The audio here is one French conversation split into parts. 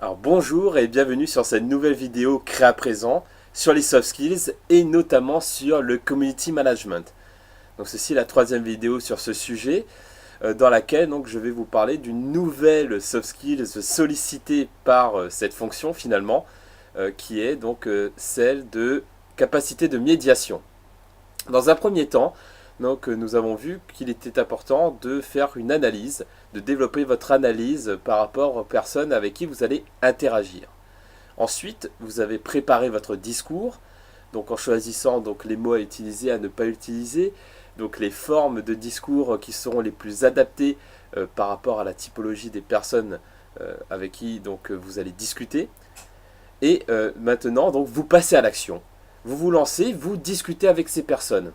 Alors bonjour et bienvenue sur cette nouvelle vidéo Créa à présent sur les soft skills et notamment sur le community management. Donc ceci est la troisième vidéo sur ce sujet dans laquelle donc, je vais vous parler d'une nouvelle soft skills sollicitée par cette fonction finalement qui est donc celle de capacité de médiation. Dans un premier temps, donc, nous avons vu qu'il était important de faire une analyse, de développer votre analyse par rapport aux personnes avec qui vous allez interagir. Ensuite, vous avez préparé votre discours, donc en choisissant donc, les mots à utiliser, à ne pas utiliser, donc les formes de discours qui seront les plus adaptées par rapport à la typologie des personnes avec qui donc, vous allez discuter. Et maintenant, donc, vous passez à l'action. Vous vous lancez, vous discutez avec ces personnes.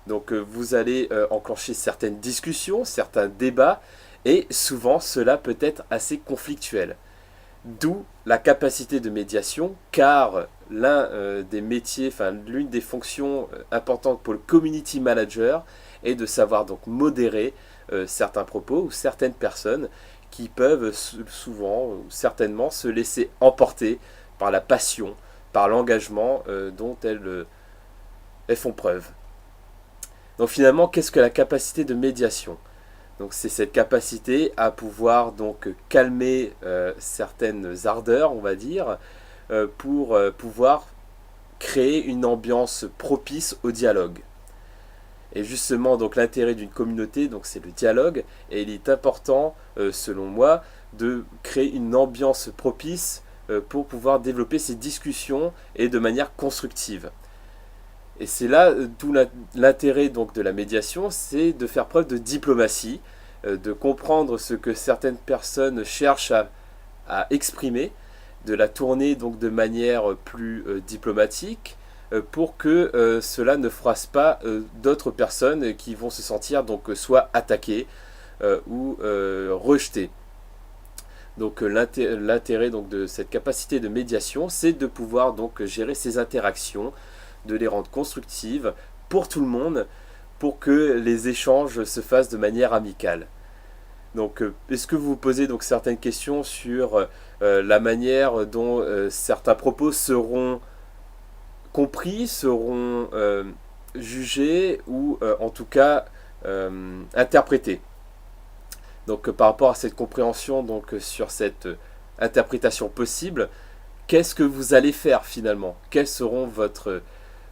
Donc vous allez enclencher certaines discussions, certains débats, et souvent cela peut être assez conflictuel. D'où la capacité de médiation, car l'un des métiers, enfin l'une des fonctions importantes pour le community manager est de savoir donc modérer certains propos ou certaines personnes qui peuvent souvent ou certainement se laisser emporter par la passion, par l'engagement dont elles font preuve. Donc finalement, qu'est-ce que la capacité de médiation? Donc c'est cette capacité à pouvoir donc calmer certaines ardeurs, on va dire, pour pouvoir créer une ambiance propice au dialogue. Et justement, donc l'intérêt d'une communauté, donc c'est le dialogue, et il est important, selon moi, de créer une ambiance propice pour pouvoir développer ces discussions et de manière constructive. Et c'est là tout l'intérêt donc de la médiation, c'est de faire preuve de diplomatie, de comprendre ce que certaines personnes cherchent à exprimer, de la tourner donc de manière plus diplomatique, pour que cela ne froisse pas d'autres personnes qui vont se sentir donc soit attaquées ou rejetées. Donc l'intérêt donc de cette capacité de médiation, c'est de pouvoir donc gérer ces interactions, de les rendre constructives pour tout le monde, pour que les échanges se fassent de manière amicale. Donc, est-ce que vous vous posez donc certaines questions sur la manière dont certains propos seront compris, seront jugés ou en tout cas interprétés? Donc, par rapport à cette compréhension, donc sur cette interprétation possible, qu'est-ce que vous allez faire finalement? Quels seront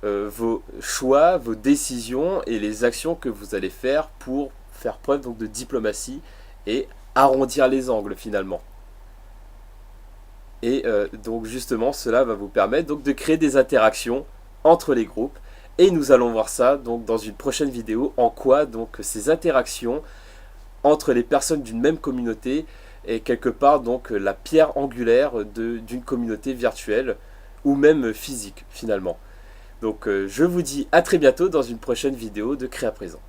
vos choix, vos décisions et les actions que vous allez faire pour faire preuve donc de diplomatie et arrondir les angles finalement. Et donc justement cela va vous permettre donc de créer des interactions entre les groupes et nous allons voir ça donc dans une prochaine vidéo en quoi donc ces interactions entre les personnes d'une même communauté est quelque part donc la pierre angulaire d'une communauté virtuelle ou même physique finalement. Donc je vous dis à très bientôt dans une prochaine vidéo de Créa à présent.